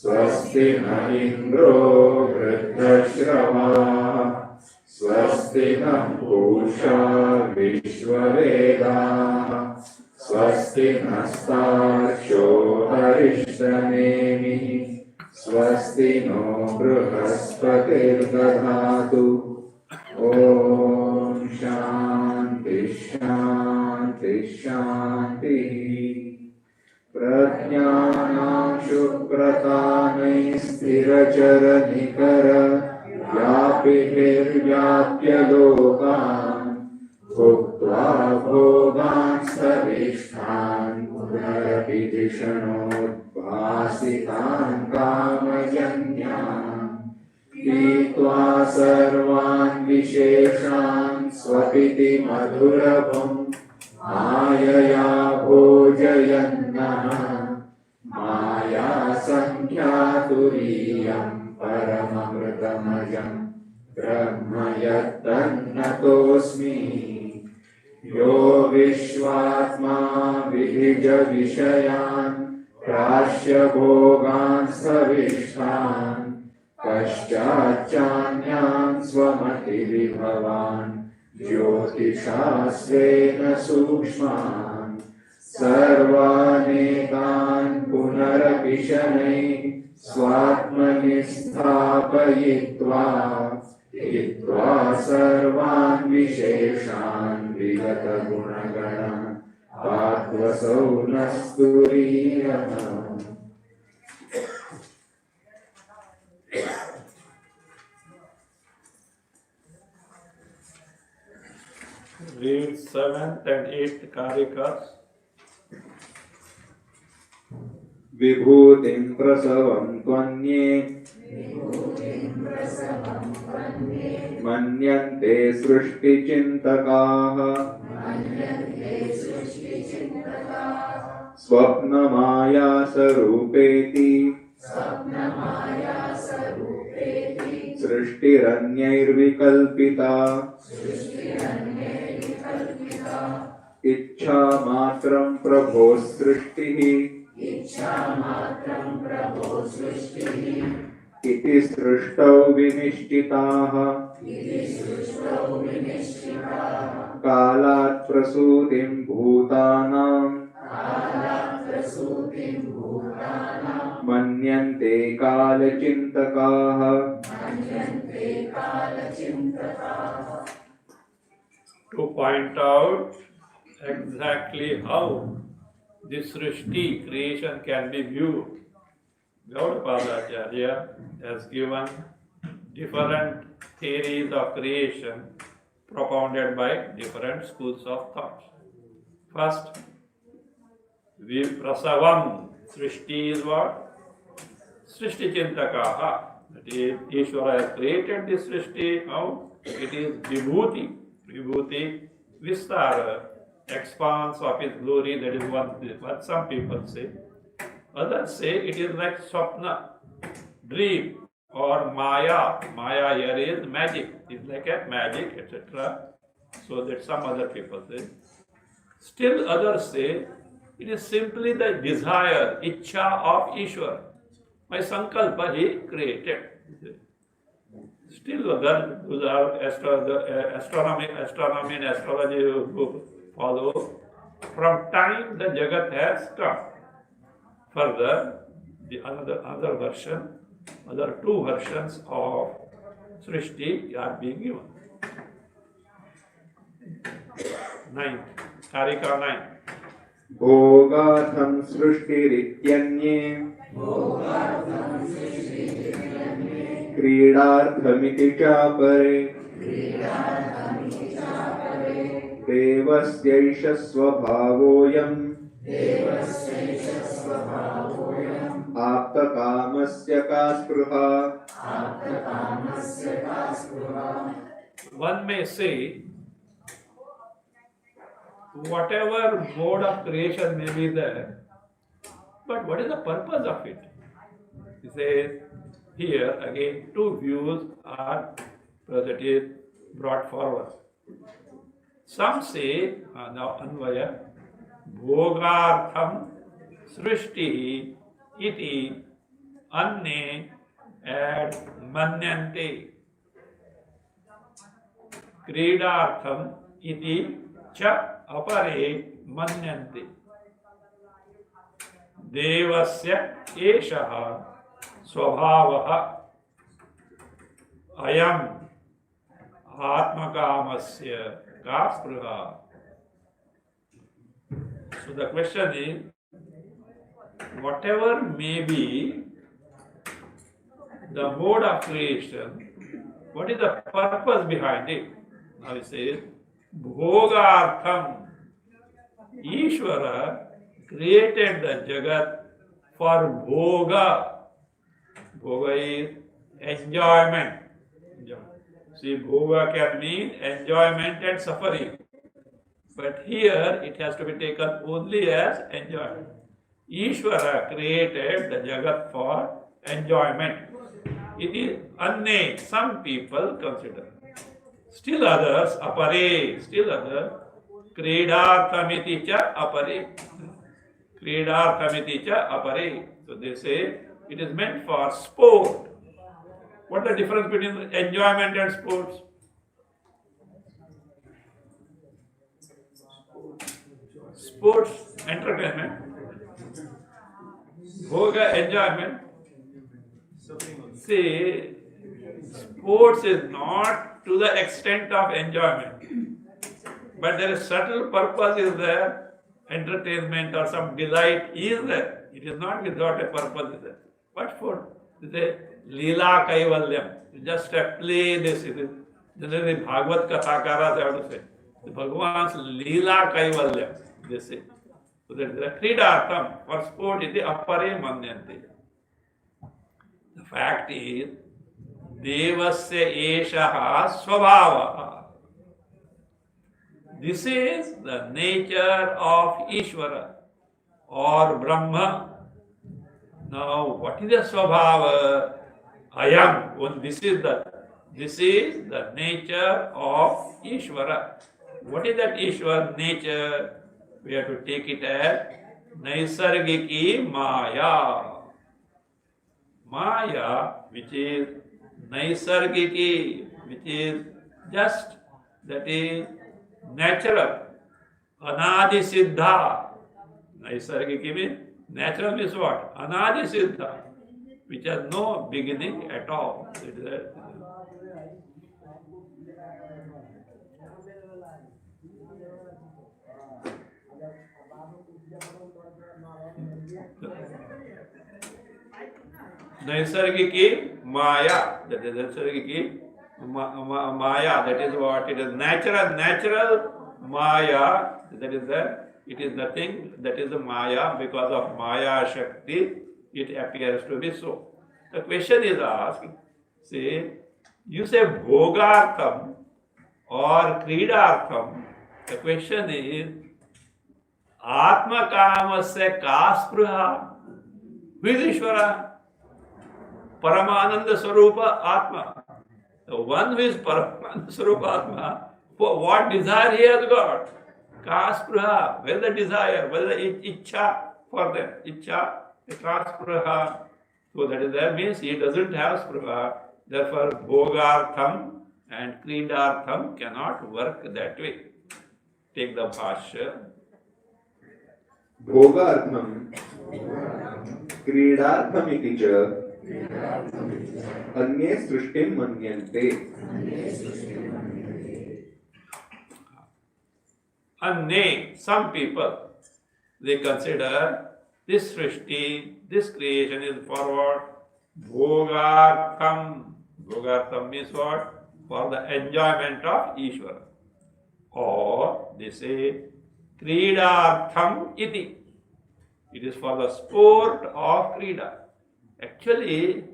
स्वस्ति न इंद्रो वृद्धश्रवाः स्वस्ति नः पूषा विश्ववेदाः स्वस्ति नस्तार्क्ष्यो हरिष्ठनेमिः स्वस्ति नो बृहस्पतिर्दधातु ॐ शान्ति शान्ति शान्तिः प्रज्ञानां शुक्रतानै स्थिरचरनिकर व्यापिभिर्व्याप्य लोकान् भुक्त्वा भोगान् सविष्ठान् पुनरपि धिषणोद्भासितान् कामजन्यान् पीत्वा सर्वान् विशेषान् स्वपिति मधुरभुम् मायया भोजयन्नः माया संख्यातुरीयं परममृतमजं ब्रह्म यत्तन्नतोऽस्मि यो विश्वात्मा विहिज विषयान् प्राश्य भोगान् सविष्ठान् पश्चाच्चान्यान् स्वमतिविभवान् ज्योतिषास्वेन सूक्ष्मान् सर्वानेकान् पुनरपि शनैः स्वात्मनि स्थापयित्वा हित्वा सर्वान् विशेषान् विगतगुणगणः आत्मसौ न स्तुरीयः। Read 7th and 8th Karikas. विभूतिं प्रसवं त्वन्ये मन्यन्ते सृष्टिचिन्तकाः स्वप्नमायासरूपेति सृष्टिरन्यैर्विकल्पिता इच्छा मात्रं प्रभो सृष्टिः इति सृष्टौ विनिश्चिताः कालात् प्रसूतिं भूतानां मन्यन्ते कालचिन्तकाः। To point out exactly how this Srishti creation can be viewed, Gaudapada Acharya has given different theories of creation propounded by different schools of thought. First, Prasavam. Srishti is what? Srishti Chintakaha. That is, Ishvara has created this Srishti. How? It is Vibhuti. Vibhuti, Vistara, expanse of his glory. That is what some people say. Others say it is like Swapna, dream, or Maya. Maya here is magic. It is like a magic, etc. So that some other people say. Still others say it is simply the desire, Ichha of Ishwar. My Sankalpa he created. Still other who are astronomy and astrology who follow, from time the Jagat has come. Further, the another version, other two versions of Srishti are being given. 9. Karika 9. भोगार्थं सृष्टिरित्यन्ये क्रीडार्थमिति चापरे देवस्यैष स्वभावोऽयम् आप्तकामस्य का स्पृहा. One may say, whatever mode of creation may be there, but what is the purpose of it? He says, here again two views are presented, brought forward. Some say, now Anvaya, Bhogartham Srishti iti anne ad manyante Kridartham iti cha apare manyante Devasya eshaha स्वभावः अयम् आत्मकामस्य का स्पृहा. So the question is, whatever may be the mode of creation, what is the purpose behind it? Now he says, Bhogartham. Ishvara created the Jagat for Bhoga. Bhoga is enjoyment. See, Bhoga can mean enjoyment and suffering. But here it has to be taken only as enjoyment. Ishvara created the Jagat for enjoyment. It is anne, some people consider. Still others, apare, still others, kridarthamiti cha apare. Kridarthamiti cha apare. So they say it is meant for sport. What is the difference between enjoyment and sports? Sports, entertainment. Bhoga, enjoyment. See, sports is not to the extent of enjoyment. But there is subtle purpose is there, entertainment or some delight is there. It is not without a purpose is there. What for? It is Leela Kaivalyam. Just a play this. It is generally Bhagavad Kathakaras have to say. The Bhagavan's Leela Kaivalyam. They say. So that is the Kridartham. For sport it is Appare Manyanti. The fact is, Devasya Eshaha Swabhava. This is the nature of Ishvara or Brahma. Now, what is the Swabhava? Ayam. This is the nature of Ishvara. What is that Ishvara nature? We have to take it as Naisargiki Maya. Maya, which is Naisargiki, which is just, that is natural. Anadi Siddha. Naisargiki means natural means what? Anadi Siddha, which has no beginning at all. Naisargiki Maya, that is Naisargiki Maya, that is what it is. Natural Maya, that is it is nothing, that is the Maya. Because of Maya Shakti, it appears to be so. The question is asked, say, you say Bhogartham or Kridartham. The question is, Atma Kamasya ka spruha. Who is Ishvara? Paramananda Swarupa Atma. The one who is Paramananda Swarupa Atma, for what desire he has got? Kaspruha, where the desire, where the ichcha for them. Ichcha, kaspruha. So that means he doesn't have spruha. Therefore, Bhogartham and Kridartham cannot work that way. Take the bhashya. भोगार्थम क्रीडार्थमिति च अन्ये सृष्टिं मन्यन्ते। अन्य, some people, they consider this Srishti, this creation is for what? Bhogartham. Bhogartham means what? For the enjoyment of Ishvara. Or they say Kridartham iti. It is for the sport of Krida. Actually,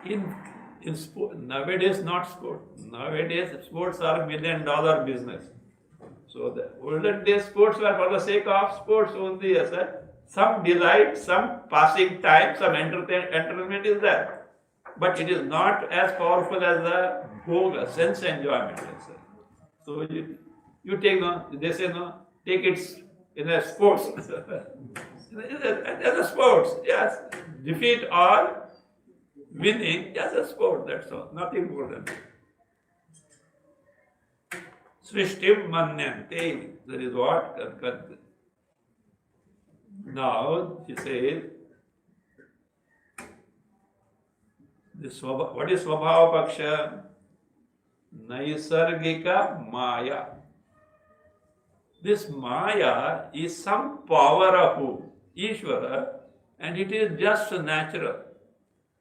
in sport, nowadays not sport. Nowadays sports are $1 million business. So the olden days sports were for the sake of sports only, yes, sir. Some delight, some passing time, some entertainment is there. But it is not as powerful as the bhoga, sense enjoyment, yes, sir. So you take no, they say no, take it in a sports. As a sports, yes. Defeat or winning, yes, a sport, that's all. Nothing more than that. Srishtim manyante. That is what? Now, he says, what is Swabhava Paksha? Naisargika Maya. This Maya is some power of who? Ishvara, and it is just natural.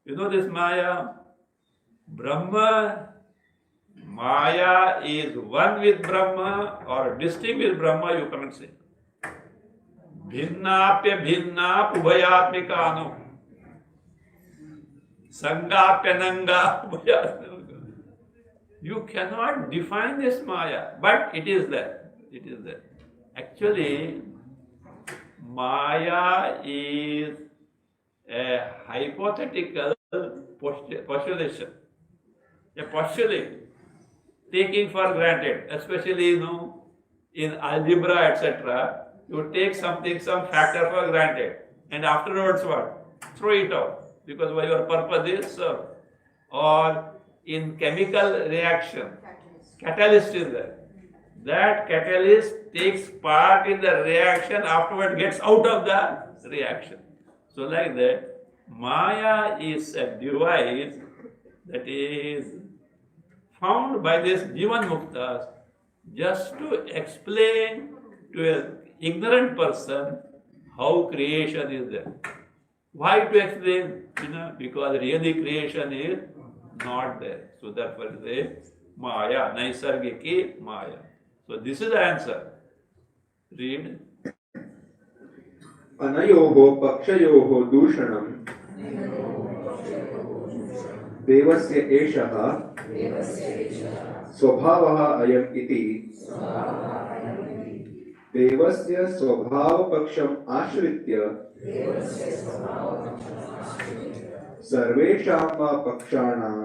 You know this Maya? Brahma. Maya is one with Brahma or distinct with Brahma, you cannot say. Bhinnapya bhinna ubhayatmika no. Sangapya nanga ubhayatmika. You cannot define this Maya, but it is there. It is there. Actually, Maya is a hypothetical postulation. A postulate. Taking for granted, especially in algebra, etc., you take something, some factor for granted, and afterwards what? Throw it out, because your purpose is served. Or in chemical reaction, catalyst is there. That catalyst takes part in the reaction, afterward gets out of the reaction. So like that, Maya is a device that is found by this Jivan Muktas just to explain to an ignorant person how creation is there. Why to explain? Because really creation is not there. So therefore it is Maya, Naisargiki Maya. So this is the answer. Read. अनयोः पक्षयोः दूषणं देवस्य एषः स्वभावः अयम् इति देवस्य स्वभावपक्षम् आश्रित्य सर्वेषां वा पक्षाणां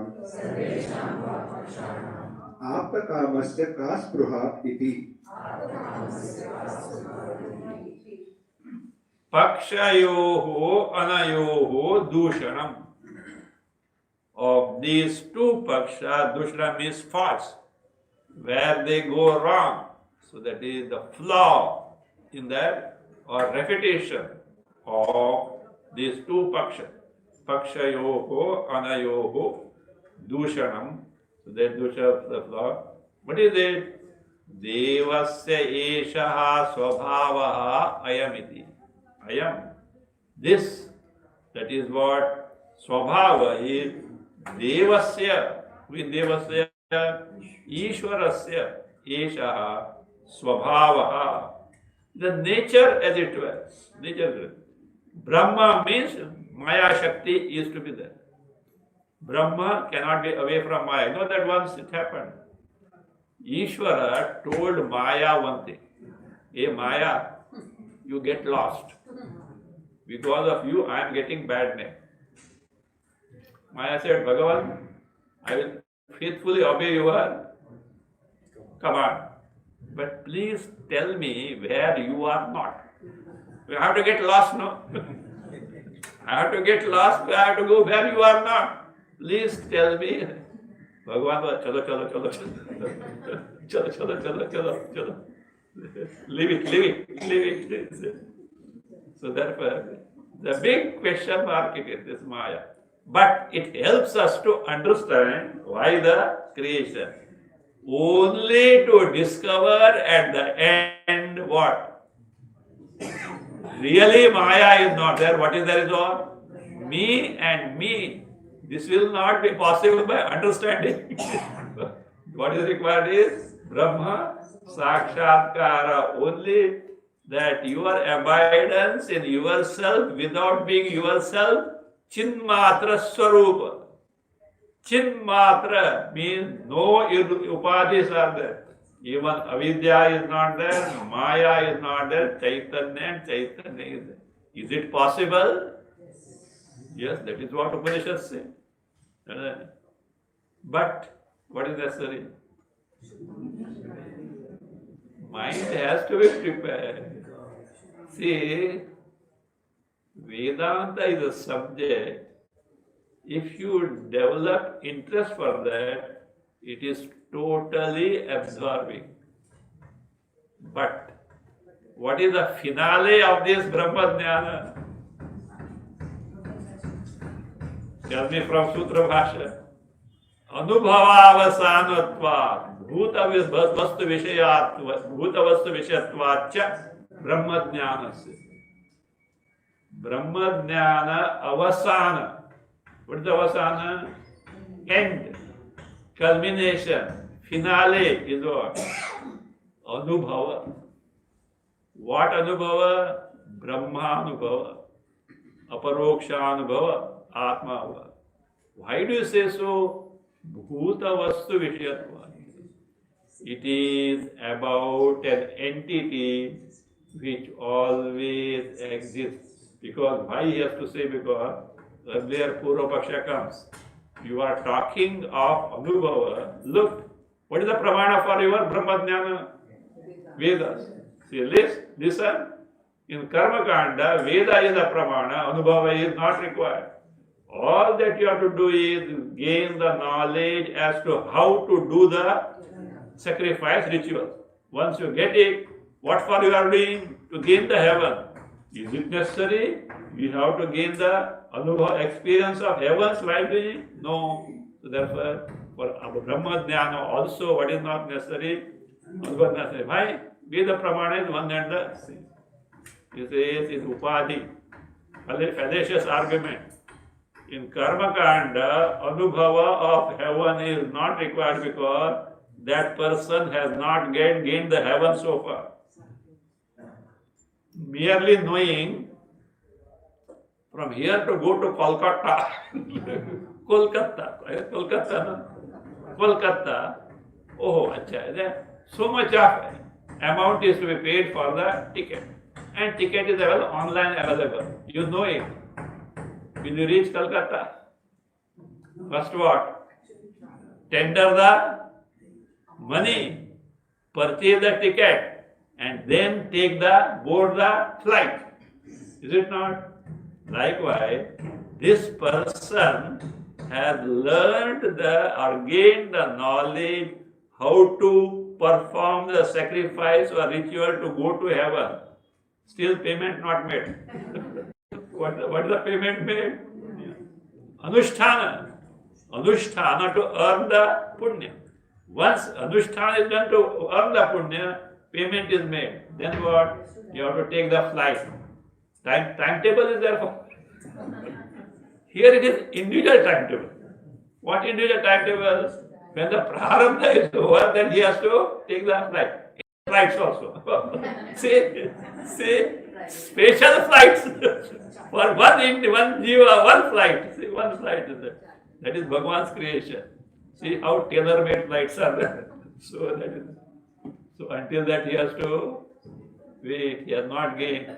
आप्तकामस्य का स्पृहा इति Pakshayoho anayoho dushanam. Of these two paksha, dushana means faults, where they go wrong. So that is the flaw in that or repetition of these two paksha. Pakshayoho anayoho dushanam. So that dusha the flaw. What is it? Devasya eshaha swabhavaha ayamiti. Ayam. This, that is what swabhava is. Devasya, with Devasya, Ishwarasya, Eshaha, Swabhavaha. The nature as it were. Nature. Brahma means Maya Shakti is to be there. Brahma cannot be away from Maya. You know that once it happened. Ishvara told Maya one thing. Hey Maya, you get lost. Because of you, I am getting bad name. Maya said, Bhagavan, I will faithfully obey your command. But please tell me where you are not. We have to get lost, no? I have to get lost, I have to go where you are not. Please tell me. Bhagavan, chalo. Leave it. So therefore, the big question mark it is this Maya. But it helps us to understand why the creation. Only to discover at the end what? Really Maya is not there. What is there is all? Me and me. This will not be possible by understanding. What is required is Brahma Sakshatkara, only that your abidance in yourself without being yourself, Chinmatra Swarupa. Chinmatra means no upadhis are there. Even avidya is not there, Maya is not there, Chaitanya and Chaitanya is there. Is it possible? Yes, that is what Upanishads say. But what is necessary? Mind has to be prepared. See, Vedanta is a subject. If you develop interest for that, it is totally absorbing. But what is the finale of this Brahma Jnana? Tell me from Sutra Bhasha. Anubhavavasanatva bhutavastu vishayatva Brahma Jnanasya. Brahma Jnana avasana. What is the avasana? End. Culmination. Finale is what? Anubhava. What Anubhava? Brahma Anubhava. Aparoksha Anubhava. Atma. Why do you say so? Bhuta Vastu Vishayatva. It is about an entity which always exists. Because why he has to say? Because earlier Purva Paksha comes. You are talking of Anubhava. Look, what is the pramana for your Brahma Jnana? Vedas. See, listen. In Karma Kanda, Veda is a pramana, Anubhava is not required. All that you have to do is gain the knowledge as to how to do the sacrifice ritual. Once you get it, what for you are doing? To gain the heaven. Is it necessary? You have to gain the Anubhava experience of heavens while doing it? No. So therefore, for Brahma Jnana also, what is not necessary? Anubhava is necessary. Why? Veda Pramana is one and the same. This is Upadhi. A fallacious argument. In Karma Kanda, Anubhava of heaven is not required because that person has not gained the heaven so far. Merely knowing from here to go to Kolkata, Kolkata, oh, acha, so much of amount is to be paid for the ticket. And ticket is online available. You know it. When you reach Kolkata, first what? Tender the money, purchase the ticket, and then board the flight. Is it not? Likewise, this person has learned or gained the knowledge how to perform the sacrifice or ritual to go to heaven. Still payment not made. What is the payment made? Anusthana. Anusthana to earn the punya. Once Anusthana is done to earn the punya, payment is made. Then what? You have to take the flight. Timetable is there for. Here it is individual timetable. What individual timetable? When the prarabdha is over, then he has to take the flight. Flights also. See, special flights for one jiva, one flight. See, one flight is there. That is Bhagwan's creation. See how tailor-made flights are there. So until that he has to wait. He has not gained,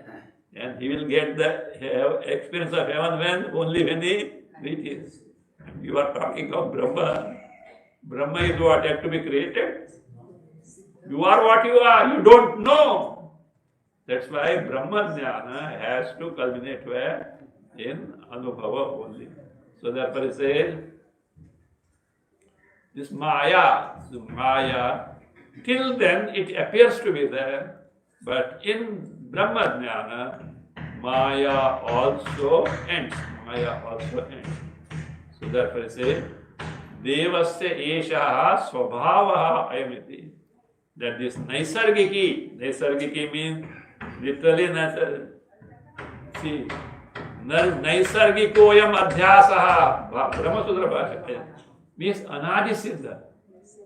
and he will get the experience of heaven only when he reaches. You are talking of Brahma. Brahma is what had to be created. You are what you are. You don't know. That's why Brahma Jnana has to culminate where? In Anubhava only. So therefore it says, this Maya, till then it appears to be there, but in Brahma Jnana, Maya also ends. Maya also ends. So therefore it says, Devasya eshaha swabhavaha ayamiti. That this Naisargiki means literally natural. See, Naisargikoyam adhyasaha, Brahmasutra Bhasha, means Anadi Siddha,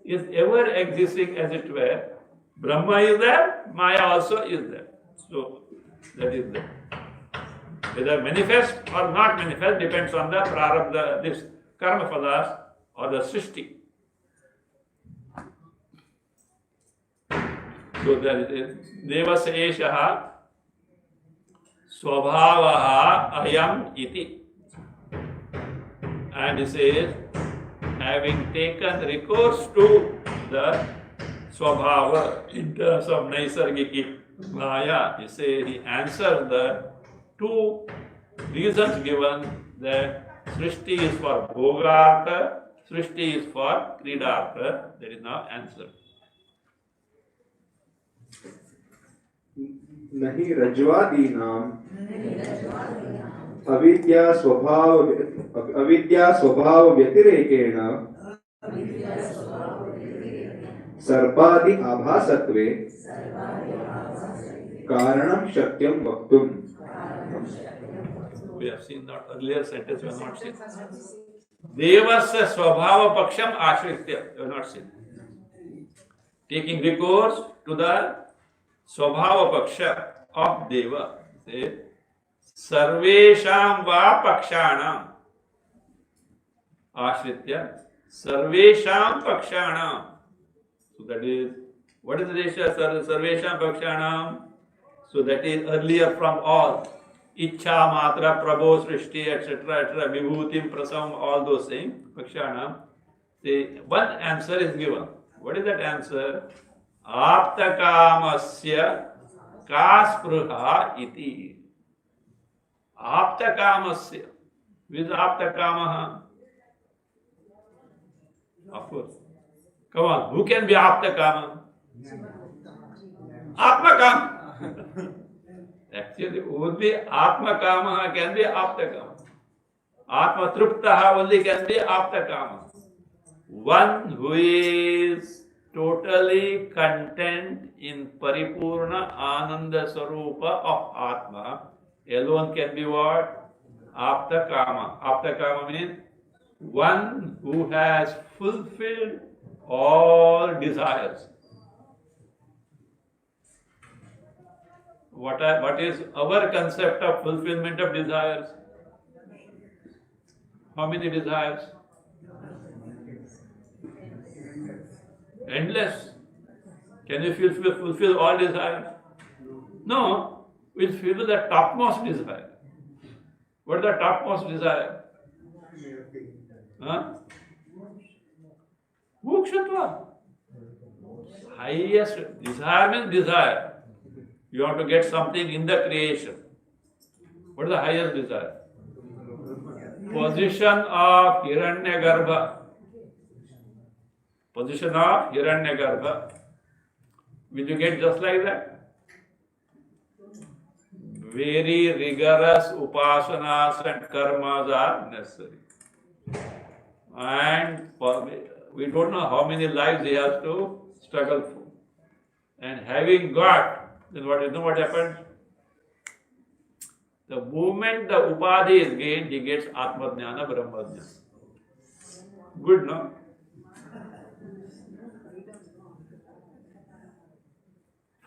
is ever existing as it were. Brahma is there, Maya also is there. So, that is there. Whether manifest or not manifest depends on the prarabdha, this karma phalas or the srishti. So that is Devasya eshaha swabhavaha ayam iti. And he says, having taken recourse to the swabhava in terms of naisargiki maya, he answers the two reasons given that Srishti is for Bhogartha, Srishti is for Kridartha. That is now answered. नहि रज्ज्वादीनाम् अविद्या स्वभाव व्यतिरेकेण सर्पादि आभासत्वे कारणं शक्यं वक्तुम्. We have seen that earlier sentence, we have not seen. Devasya swabhava paksham ashritya, we have not seen. Taking recourse to the swabhava paksha of Deva, say, sarvesham va pakshanam ashritya, sarvesham pakshanam. So that is, what is the desha sarvesham pakshanam? So that is earlier from all. Ichha, Matra, Prabho, Srishti, etc., Vibhutim, Prasam, all those things, Pakshanam. See, one answer is given. What is that answer? Aptakamasya kaspruha iti. Aptakamasya. With Aptakamaha. Of course. Come on, who can be Aptakama? Atmakam. Actually, only Atma Kama can be Apta Kama. Atma Truptaha only can be Apta Kama. One who is totally content in Paripurna Ananda Sarupa of Atma alone can be what? Apta Kama. Apta Kama means one who has fulfilled all desires. What is our concept of fulfillment of desires? How many desires? Endless. Can you fulfill all desires? No. We'll fulfill the topmost desire. What is the topmost desire? Huh? Mokshatva. Highest desire means desire. You want to get something in the creation. What is the highest desire? Position of Hiranyagarbha. Position of Hiranyagarbha. Will you get just like that? Very rigorous upasanas and karmas are necessary. And we don't know how many lives he has to struggle for. And having got, then what happens? The moment the upadhi is gained, he gets Atma-jnana, Brahma-jnana. Good, no?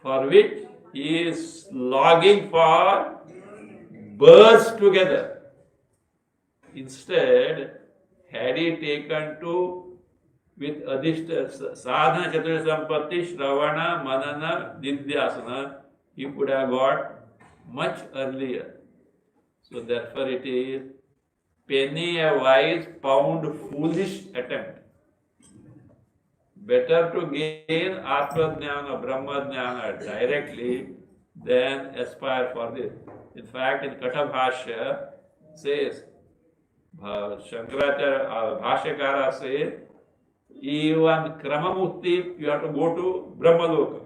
For which he is logging for births together. Instead, had he taken to with Adhishta Sadhana Chatur Sampatti, Shravana, Manana, Nidhyasana, he could have got much earlier. So therefore it is penny a wise, pound foolish attempt. Better to gain Atma-jnana, Brahma-jnana directly than aspire for this. In fact, in Katha-bhashya says, Shankaracharya, Bhashyakara says, even Kramamukti, you have to go to Brahmaloka.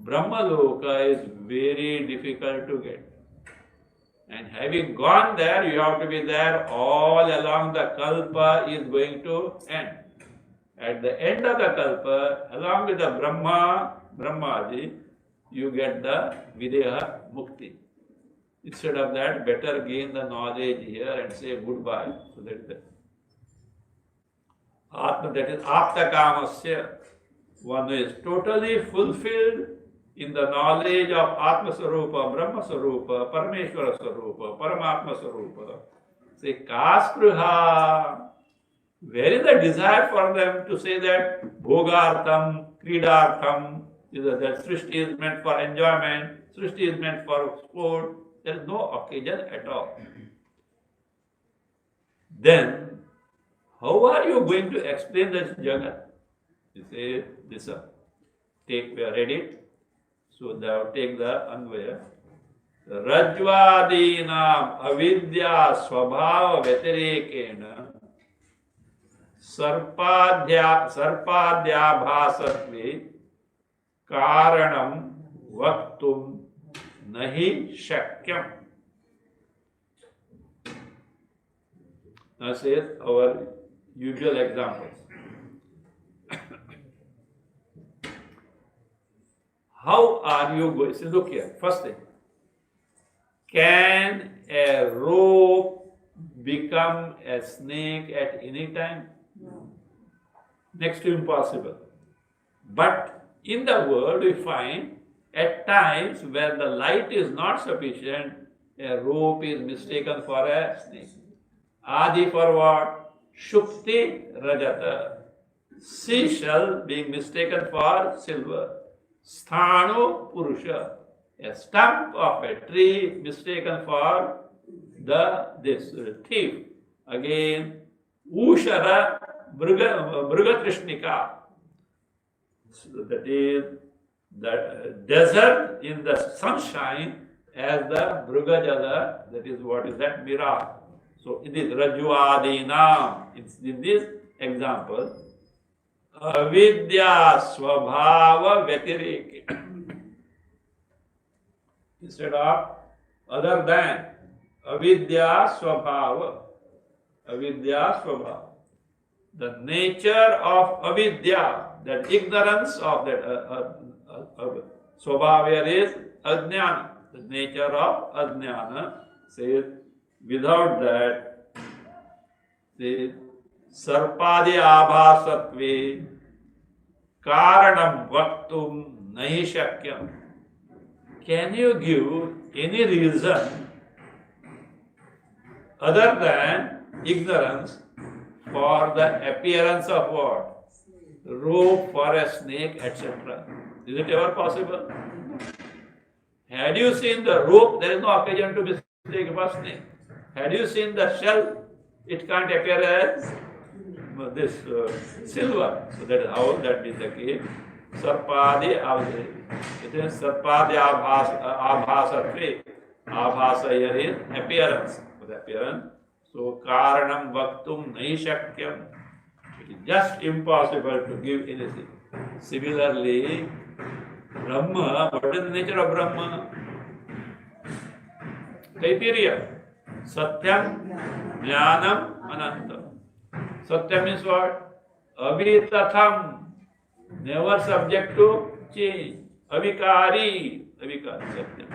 Brahmaloka is very difficult to get. And having gone there, you have to be there all along the kalpa is going to end. At the end of the kalpa, along with the Brahmaji, you get the Videha Mukti. Instead of that, better gain the knowledge here and say goodbye. So that is the Atma, that is Aptakamasya. One is totally fulfilled in the knowledge of Atma Sarupa, Brahma Sarupa, Parameshwara Sarupa, Paramatma Sarupa. Say Kaspruha. Where is the desire for them to say that Bhogartham, Kridartham, that Srishti is meant for enjoyment, Srishti is meant for sport? There is no occasion at all. Then, how are you going to explain this Jagat? You say, listen, we are ready. So thou take the Anvaya. Rajvadinam avidya swabhava vyatirekena sarpadhyabhasatve karanam vaktum nahi shakyam. Now says our usual examples. How are you going? So look here, first thing. Can a rope become a snake at any time? No. Next to impossible. But in the world we find at times where the light is not sufficient, a rope is mistaken for a snake. Adi for what? Shukti Rajata. Seashell being mistaken for silver. Sthano Purusha, a stump of a tree mistaken for this thief. Again, Ushara Bragatrishnika. So that is the desert in the sunshine as the Brugajala, that is what is that mirage. So it is Rajvadinam. It's in this example. Avidya swabhava vyatireke. Instead of other than avidya swabhava. Avidya swabhava. The nature of avidya, that ignorance of that swabhava is ajnana. The nature of ajnana says without that says Sarpadi abhasatve karanam vaktum nahi shakyam. Can you give any reason other than ignorance for the appearance of what? Rope for a snake, etc. Is it ever possible? Had you seen the rope, there is no occasion to mistake for snake. Had you seen the shell, it can't appear as this silver. So that is how that is the case. Sarpadi avase. It is Sarpadi abhasatve. Abhasa here is appearance. The appearance. So karanam vaktum nahi shakyam. It is just impossible to give anything. Similarly, Brahma, what is the nature of Brahma? Criteria. Satyam, Jnanam, Anantam. Satya means what? Avitatham, never subject to change. Avikari, Satyam.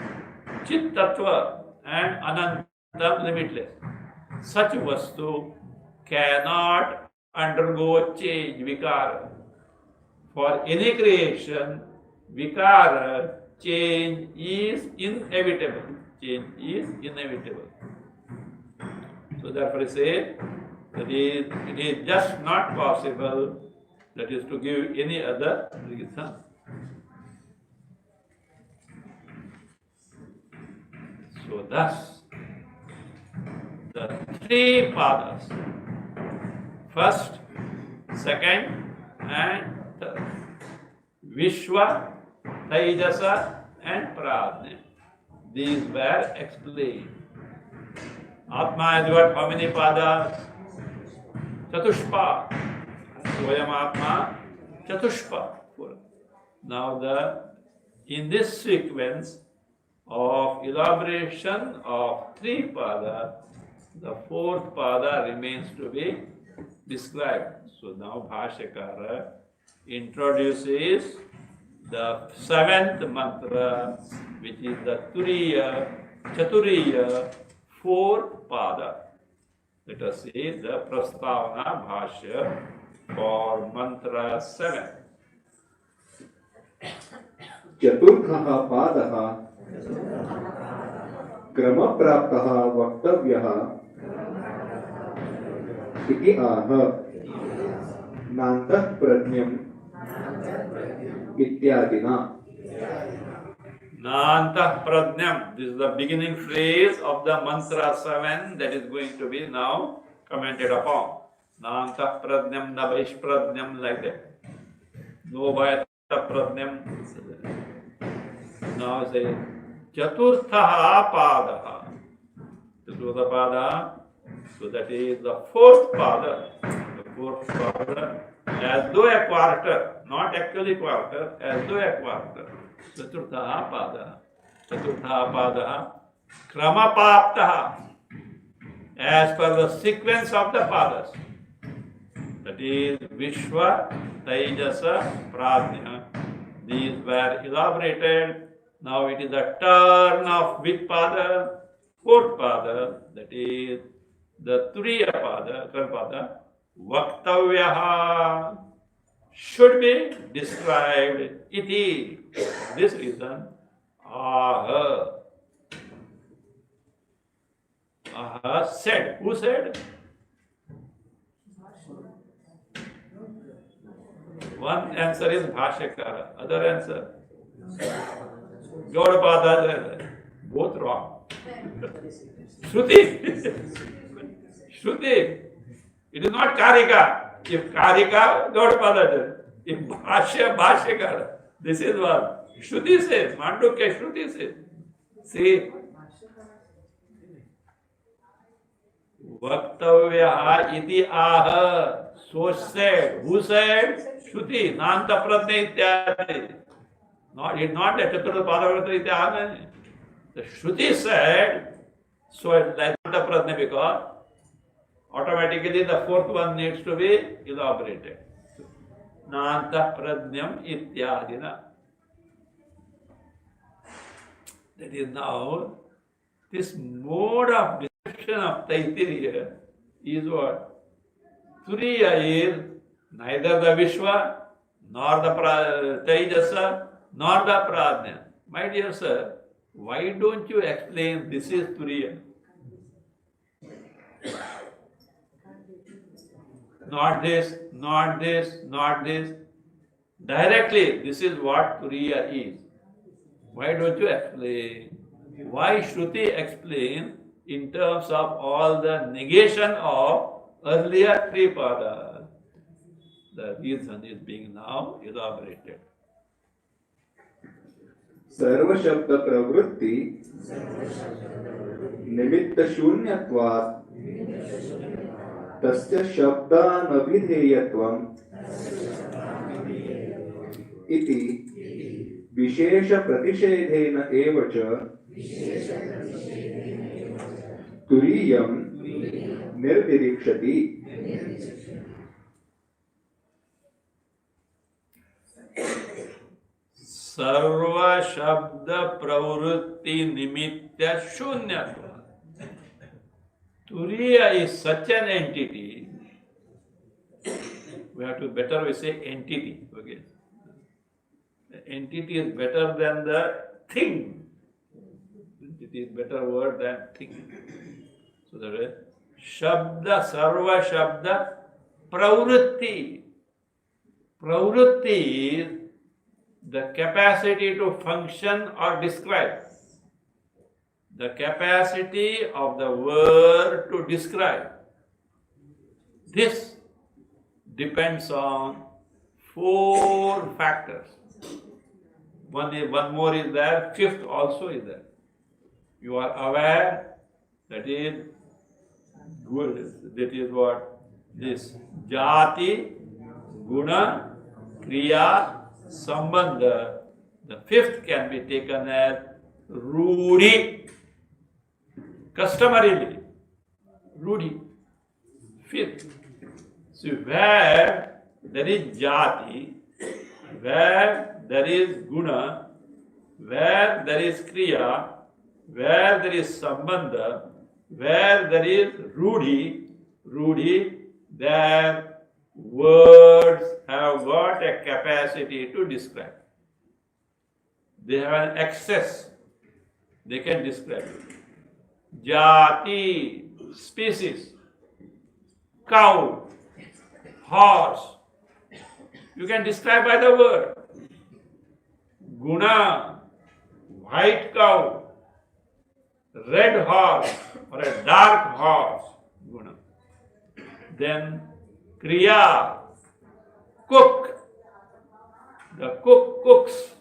Chit Tattva and Anantam, limitless. Such vastu cannot undergo change, vikara. For any creation, vikara, change is inevitable. Change is inevitable. So therefore I say that it is just not possible, that is to give any other reason. So thus, the three padas, first, second and third, Vishwa, Taijasa and Pradnya, these were explained. Atma is what? How many padas? Chatushpa. Swayam Atma, Chatushpa. Now in this sequence, of elaboration of three pada, the fourth pada remains to be described. So now Bhashyakara introduces the seventh mantra, which is the Turiya, Chaturiya, fourth pada. Let us see the Prastavana Bhashya for mantra 7. चतुर्थः पादः क्रमप्राप्तः वक्तव्यः इति आह नान्तः प्रज्ञम् इत्यादिना. Nantah Prajnam. This is the beginning phrase of the mantra 7 that is going to be now commented upon. Nantah Prajnam, Nabaish Prajnam, like that. No Bhayata Prajnam. Now say Chaturtha Padaha. Chaturtha Pada. So that is the fourth pada. The fourth pada, as though a quarter, not actually quarter, as though a quarter. Chaturtha pada. Chaturtha pada. Kramapaptaha. As per the sequence of the padas. That is Vishwa, Taijasa, Prajna. These were elaborated. Now it is the turn of which pada? Fourth pada. That is the Turiya pada, Karpada, Vaktavyaha should be described. Iti. This reason, Aha. Aha said. Who said? One answer is Bhashyakara. Other answer, Gaudapada. Both wrong. Shruti. Shruti. It is not Karika. If Karika, Gaudapada. If Bhashyakara. This is what Shruti says. Mandukya Shruti says. See. Vaktavyaha iti aha. So said. Who said? Shruti. Nanta pradne ityadi. It's not that Chaturtha Padavrata ityadi. The Shruti said, so it's like Nanta pradne because automatically the fourth one needs to be elaborated. Nanta pradnyam ityadina. That is now, this mode of description of Taittiriya is what? Turiya is neither the Vishwa, nor the Taijasa, nor the Prajna. My dear sir, why don't you explain this is Turiya? Not this, not this, not this. Directly, this is what Turiya is. Why don't you explain? Why Shruti explain in terms of all the negation of earlier three padas? The reason is being now elaborated. सर्व शब्द प्रवृत्ति निमित्त शून्यत्वात् तस्य शब्दानभिधेयत्वम् इति विशेष प्रतिषेधेन एव च तुरीयं निर्दिरीक्षति. सर्व शब्द प्रवृत्ति निमित्त शून्यत्व. Turiya is such an entity. We have to better we say entity. Okay. The entity is better than the thing. Entity is better word than thing. So that is Shabda, Sarva Shabda, Pravrutti. Pravrutti is the capacity to function or describe. The capacity of the word to describe. This depends on 4 factors. One more is there, 5th also is there. You are aware that is good. That is what? This jati, guna, kriya, sambandha. The 5th can be taken as Rudi, customarily. Rudi. Fifth. So where there is jati, where there is guna, where there is kriya, where there is sambandha, where there is rudi, their words have got a capacity to describe. They have an access. They can describe it. Jati, species, cow, horse. You can describe by the word. Guna, white cow, red horse or a dark horse. Guna. Then kriya, cook. The cook cooks.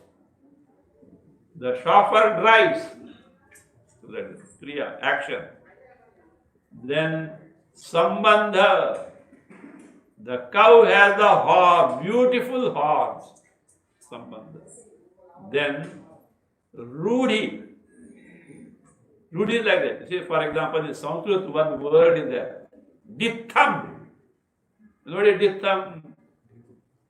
The chauffeur drives. So that is kriya, action. Then sambandha. The cow has the horn, beautiful horns. Sambandha. Then rudi. Rudi is like that. See, for example, in Sanskrit, one word is there. Ditham. You know what is ditham?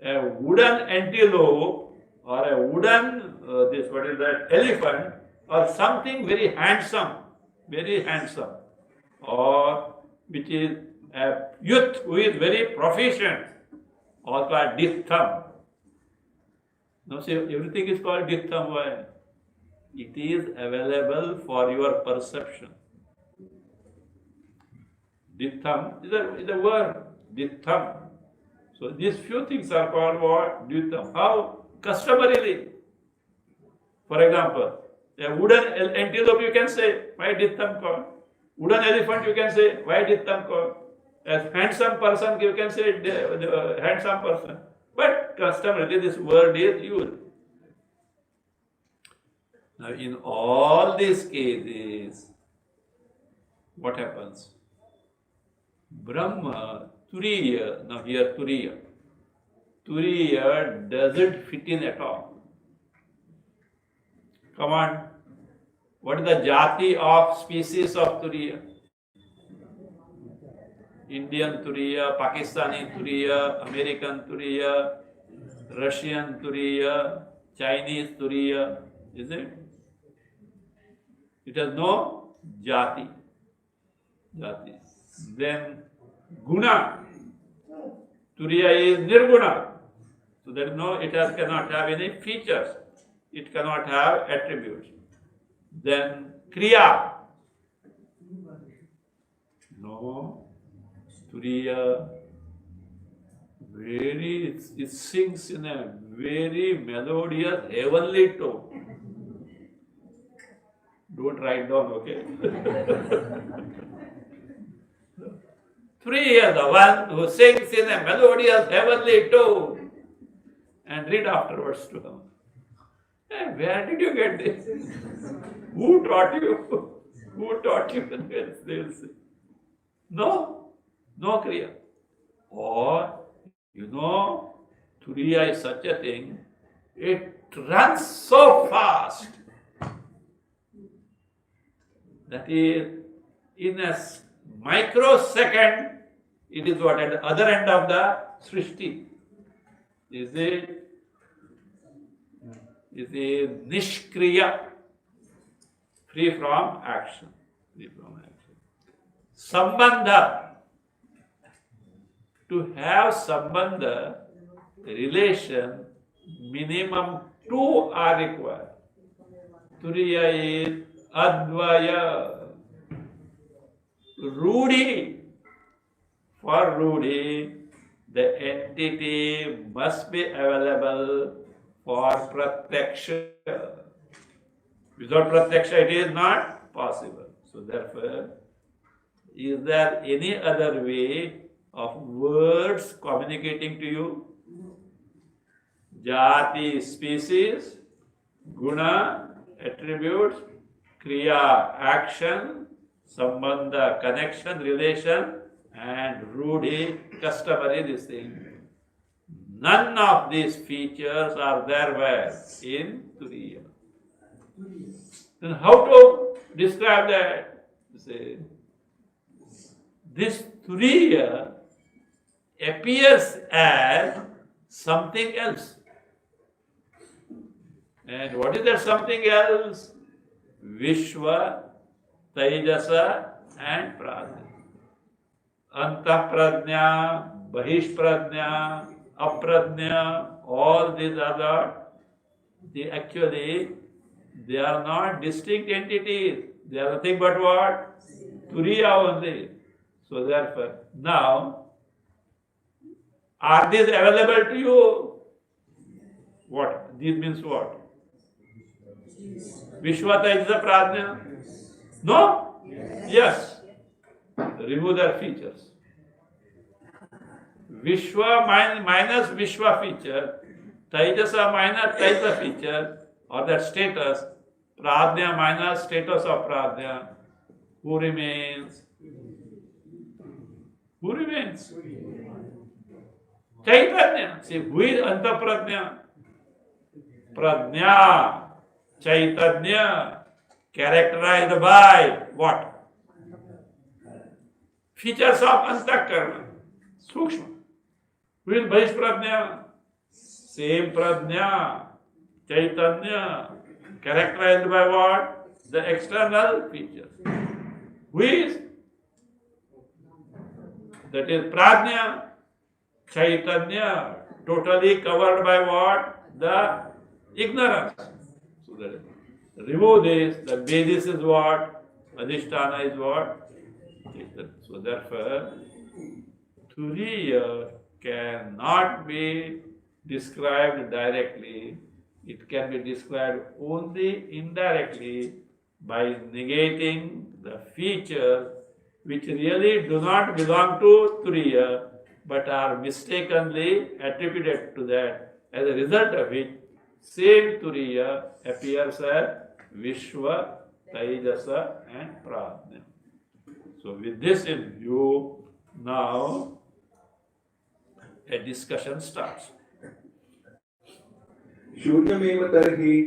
A wooden antelope or a wooden, what is that, elephant or something very handsome, or which is a youth who is very proficient, also called ditham. Now see, everything is called ditham. Why? It is available for your perception. Ditham is a word. Ditham. So these few things are called what? Ditham. How? Customarily. For example, a wooden antelope you can say, why ditham called? Wooden elephant you can say, why ditham called? A handsome person you can say, the handsome person. But customarily this word is used. Now in all these cases, what happens? Brahma, Turiya, now here Turiya. Turiya doesn't fit in at all. Come on. What is the jati of species of Turiya? Indian Turiya, Pakistani Turiya, American Turiya, Russian Turiya, Chinese Turiya, is it? It has no jati. Then guna. Turiya is nirguna. So there is no, cannot have any features. It cannot have attributes. Then kriya. No. Turiya, it sings in a very melodious, heavenly tone. Don't write down, okay? Turiya, the one who sings in a melodious, heavenly tone. And read afterwards to him. Hey, where did you get this? Who taught you? Who taught you? They'll say. No kriya. Or, Turiya is such a thing, it runs so fast that is, in a microsecond, it is what? At the other end of the Srishti. Is it nishkriya, free from action. Sambandha. To have sambandha, relation, minimum two are required. Turiya is advaya. Rudi. For Rudi, the entity must be available for pratyaksha. Without pratyaksha, it is not possible. So therefore, is there any other way of words communicating to you? Jati, species, guna, attributes, kriya, action, sambandha, connection, relation, and rudi, customary, this thing. None of these features are there where? In Turiya. Then how to describe that? You say, this Turiya appears as something else. And what is that something else? Vishwa, Taijasa and Pradnya. Antapradnya, Bahishpradnya, Apradnya, all these are they are not distinct entities. They are nothing but what? Turiya only. So therefore, now, are these available to you? What? This means what? Vishwata is the Pradnya? No? Yes. Remove their features. Vishwa minus Vishwa feature, Taijasa minus Taijasa feature, or that status, Pradnya minus status of Pradnya, who remains? Who remains? Chaitanya. See, who is Antapradnya? Pradnya, Chaitanya, characterized by what? Features of Antakarna, Sukshma. Who is Bahishpradnya? Same Pradnya, Chaitanya, characterized by what? The external features. Who is? That is Pradnya, Chaitanya, totally covered by what? The ignorance. So that remove this, the basis is what? Adhisthana is what? So therefore, Turiya cannot be described directly. It can be described only indirectly by negating the features which really do not belong to Turiya but are mistakenly attributed to that. As a result of which, same Turiya appears as Vishwa, Taijasa and Pradnya. So with this in view, now a discussion starts. शून्यमेव तर्हि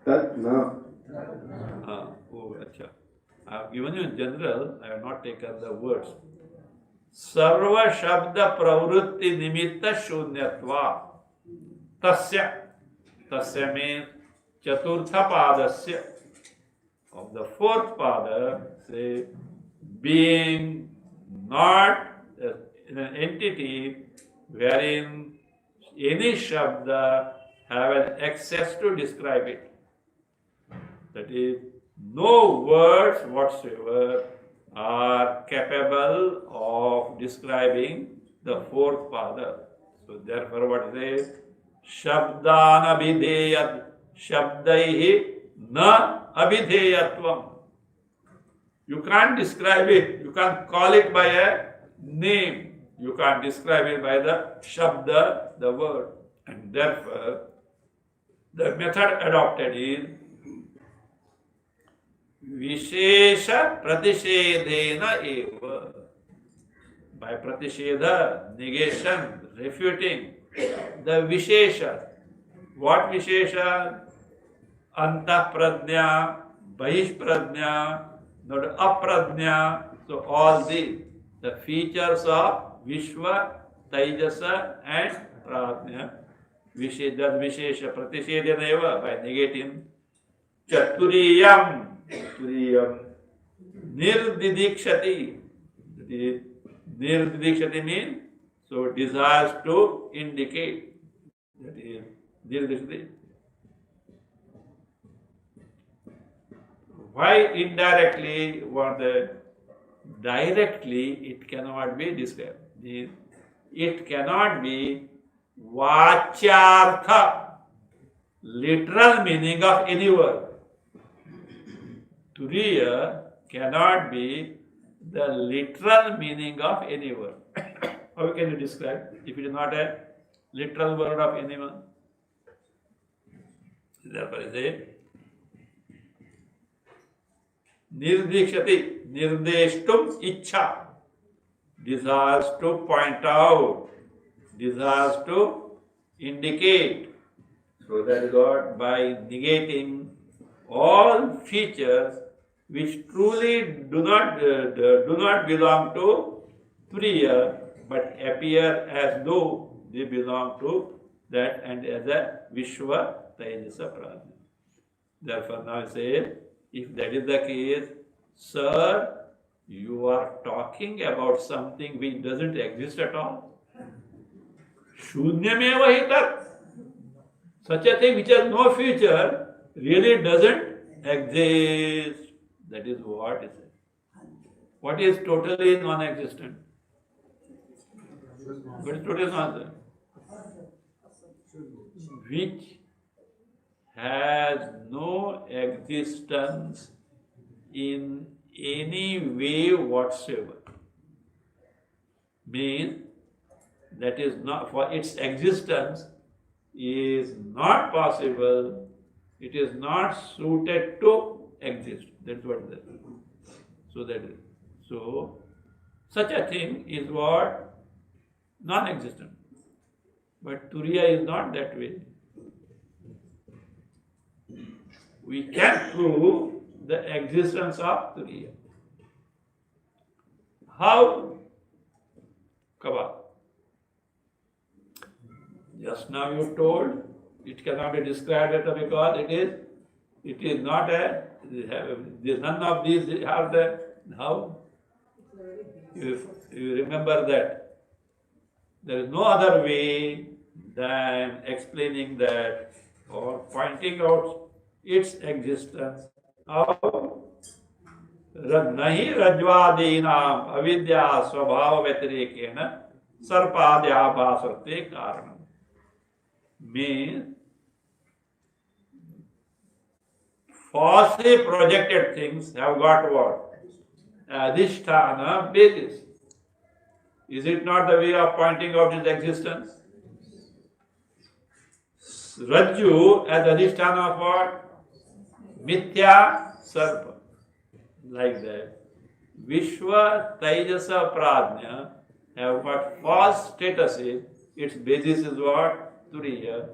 तत् न. Oh, acha. I have given you in general, I have not taken the words. Sarva Shabda Pravrutti Nimitta Shunyatva. Tasya means Chaturtha Padasya. Of the fourth pada, say, being not in an entity wherein any Shabda have an access to describe it. That is, no words whatsoever are capable of describing the fourth pada. So therefore what it is? Shabdana videyat shabdaihi na abhidheyatvam. You can't describe it. You can't call it by a name. You can't describe it by the shabda, the word. And therefore, the method adopted is Vishesha Pratishedena eva. By Pratishedha, negation, refuting the Vishesha. What Vishesha? Antapradnya, Bahishpradnya, not Apradnya. So all these, the features of Vishwa, Taijasa and Pradnya. Vishesha Pratishedena eva, by negating Chaturiyam. Nirdidikshati. Nirdidikshati means, so desires to indicate. That is Nirdidikshati. Why indirectly? What directly it cannot be described. It cannot be vachyartha, literal meaning of any word. Turiya cannot be the literal meaning of any word. How can you describe if it is not a literal word of anyone? Therefore, is it Nirdikshati, nirdeshtum ichha, desires to point out, desires to indicate. So that is what, by negating all features which truly do not belong to Turiya, but appear as though they belong to that and as a Vishwa Taijasa Prajna. Therefore, now I say, if that is the case, sir, you are talking about something which doesn't exist at all. Shunyameva hi tat. Such a thing which has no future really doesn't exist. That is what is it. What is totally non-existent? What is totally non-existent? Which has no existence in any way whatsoever. Means that is not, for its existence is not possible, it is not suited to exist. That's what it is. So that is. So such a thing is what? Non-existent. But Turiya is not that way. We can prove the existence of Turiya. How? Kabal. Just now you told it cannot be described as because it is not a, none of these are the, how? You remember that. There is no other way than explaining that or pointing out its existence. How? Nahi rajvadinam avidya swabhava vyatirekena sarpadya bhasarte karanam. Means falsely projected things have got what? Adhisthana basis. Is it not the way of pointing out its existence? Rajju as adhisthana of what? Mithya sarpa. Like that. Vishwa Taijasa Prajna have got false statuses. Its basis is what? Turiya.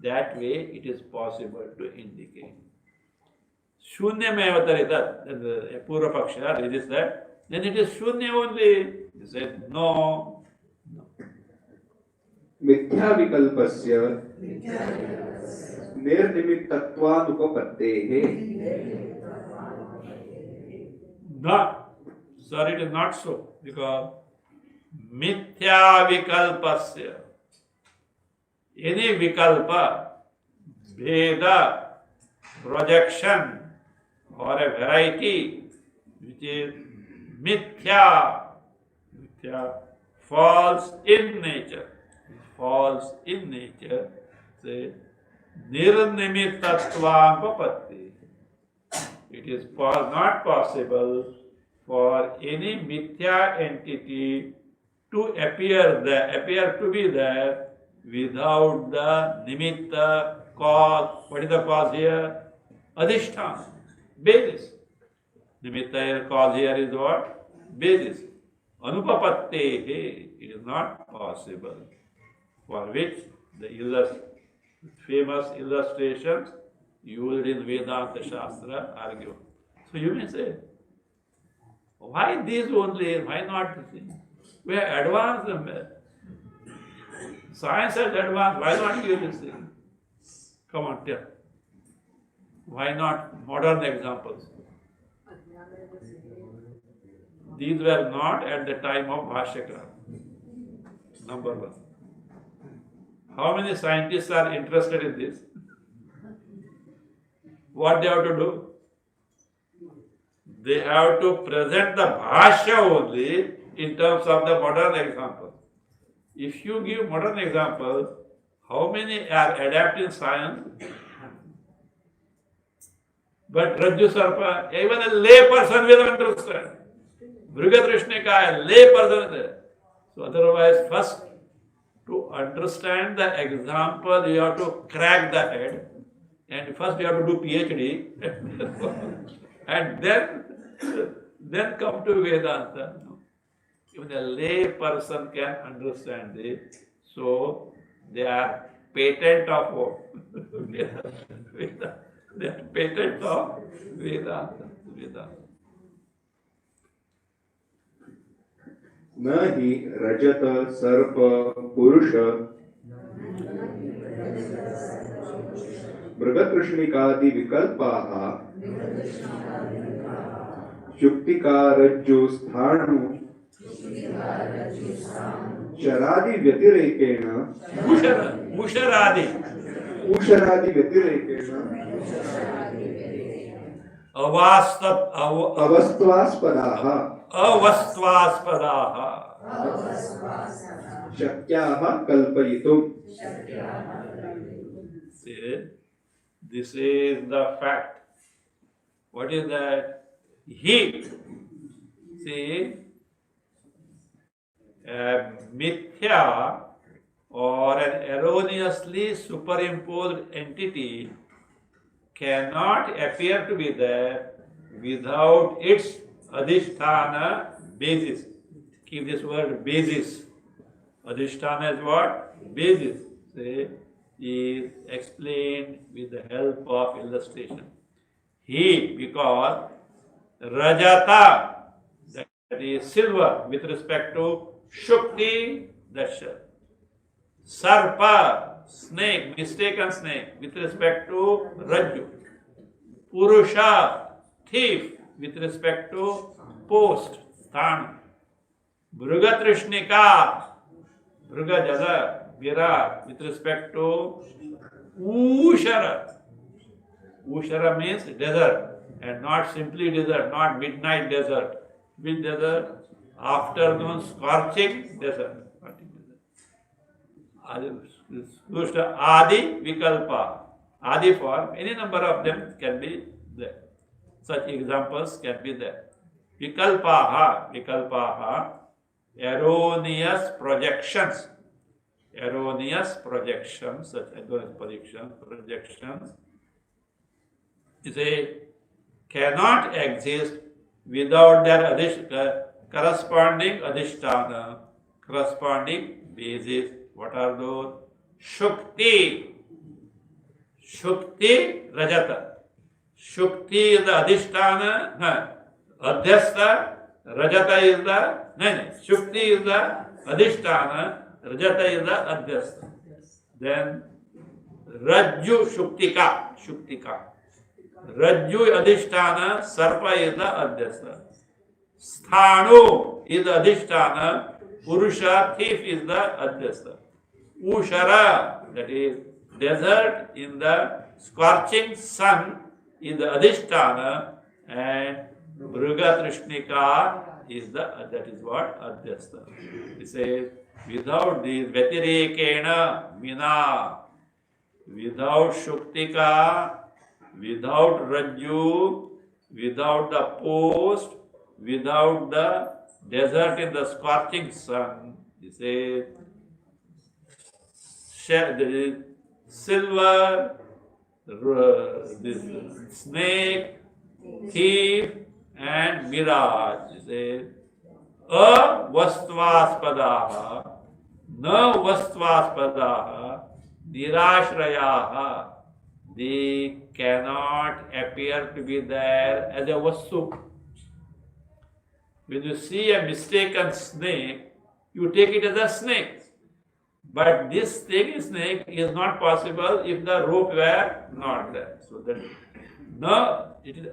That way it is possible to indicate. Shunyameva taritat, the Purva Paksha resists that, then it is Shunya only. He said, no. मिथ्या विकल्पस्य निर्निमित्तत्वानुपपत्तेः. Not, sir, it is not so, because Mithya Vikalpasya, any Vikalpa, Veda, projection, or a variety which is Mithya, false in nature, say Nirnimittatvam. It is not possible for any mithya entity to appear to be there without the nimitta cause. What is the cause here? Adhisthana, basis. Nimitta cause here is what? Basis. Anupapattehe, it is not possible. For which the famous illustrations used in Vedanta Shastra argue. So you may say, why these only? Why not this thing? We are advanced. Science has advanced. Why not give this thing? Come on, tell. Why not modern examples? These were not at the time of Bhashyakara. Number one. How many scientists are interested in this? What they have to do? They have to present the Bhashya only in terms of the modern example. If you give modern examples, how many are adapting science? But Rajju Sarpa, even a lay person will understand. Brihadrashnika, a lay person. So otherwise, first to understand the example, you have to crack the head. And first you have to do PhD. And then come to Vedanta. No. Even a lay person can understand it. So they are patent of what? Vedanta. They are patent of Vedanta. Vedanta. न हि रजत सर्प पुरुष मृगतृष्णिकादि विकल्पाः शुक्तिकारज्जु स्थाणु शरादि व्यतिरेकेण उषरादि ऊषरादि व्यतिरेकेण अवस्त्वास्पदाः अवस्त्वास्पदाः शक्याः कल्पयितुम्. See, this is the fact. What is that? Heat. See, a mithya or an erroneously superimposed entity cannot appear to be there without its adhisthana basis. Keep this word basis. Adhisthana is what? Basis. See, is explained with the help of illustration. He, because Rajata, that is silver, with respect to Shukti, that's Sarpa, snake, mistaken snake, with respect to Rajju. Purusha, thief, with respect to post, Sthan. Mrugatrishnika, Mrugajada, Virat, with respect to Ushara. Ushara means desert, and not simply desert, not midnight desert. Which desert? Afternoon scorching desert. Adi Vikalpa. Adi form, any number of them can be there. Such examples can be there. Vikalpaha, erroneous projections. Erroneous projections, such erroneous projections, cannot exist without their corresponding adhisthana, corresponding basis. What are those? Shukti. Shukti Rajata. Shukti is the adhisthana, adhyastha, Rajata is the, Shukti is the adhisthana, Rajata is the adhyastha. Then Rajju Shuktika. Rajju adhisthana, Sarpa is the adhyastha. Sthanu is the adhisthana, Purusha, thief is the adhyastha. Ushara, that is desert in the scorching sun, is the adhisthana, and Mrugatrishnika is the, that is what? Adhyastha. He says, without this, Vyatirekena, Mina, without Shuktika, without Rajju, without the post, without the desert in the scorching sun, he says, there is silver, this snake, thief, and mirage. He says, avastvāspadaha, na vastvāspadaha, nirashrayaha. They cannot appear to be there as a vastu. When you see a mistaken snake, you take it as a snake. But this thing, snake, is not possible if the rope were not there. So that no, it is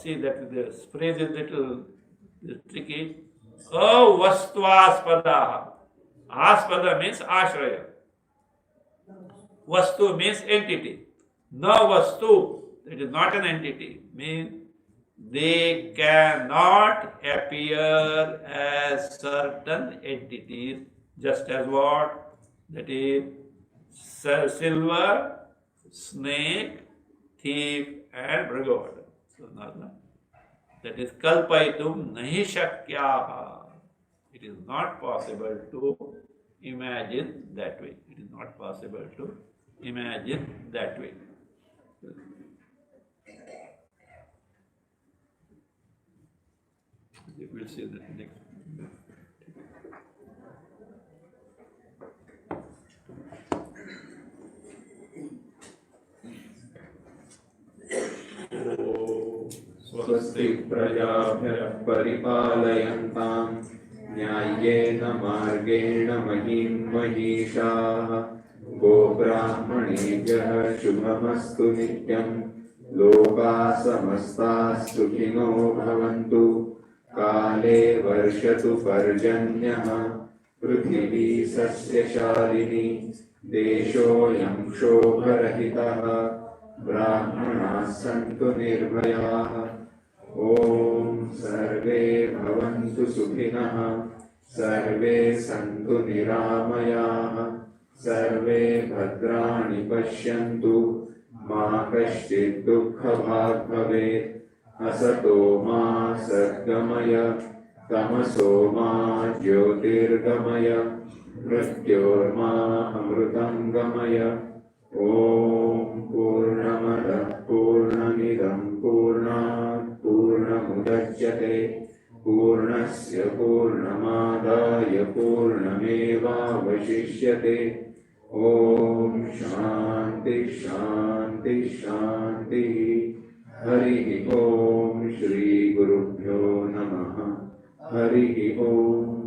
see that this phrase is little tricky. Avastvāspadaha. Aspada means ashraya. Vastu means entity. No vastu, it is not an entity. Means they cannot appear as certain entities, just as what? That is silver, snake, thief, and Bhagavata. So, that is kalpaitum nahi shakyaha. It is not possible to imagine that way. It is not possible to imagine that way. We'll see that next. स्वस्ति प्रजाभ्यः परिपालयन्ताम् न्याय्येन मार्गेण महीं महीषाः गोब्राह्मणेभ्यः शुभमस्तु नित्यम् लोकाः समस्ताः सुखिनो भवन्तु काले वर्षतु पर्जन्यः पृथिवी सस्यशालिनी देशोऽयं क्षोभरहितः ब्राह्मणाः सन्तु निर्भयाः ॐ सर्वे भवन्तु सुखिनः सर्वे सन्तु निरामयाः सर्वे भद्राणि पश्यन्तु मा कश्चित् दुःखभाग् भवेत् असतो मा सद्गमय तमसो मा ज्योतिर्गमय मृत्योर्मा अमृतं गमय ॐ पूर्णमदः पूर्णमिदं पूर्णात् पूर्णमुदच्यते पूर्णस्य पूर्णमादाय पूर्णमेवावशिष्यते ॐ शान्ति शान्ति शान्तिः हरिः ॐ श्री गुरुभ्यो नमः हरिः ॐ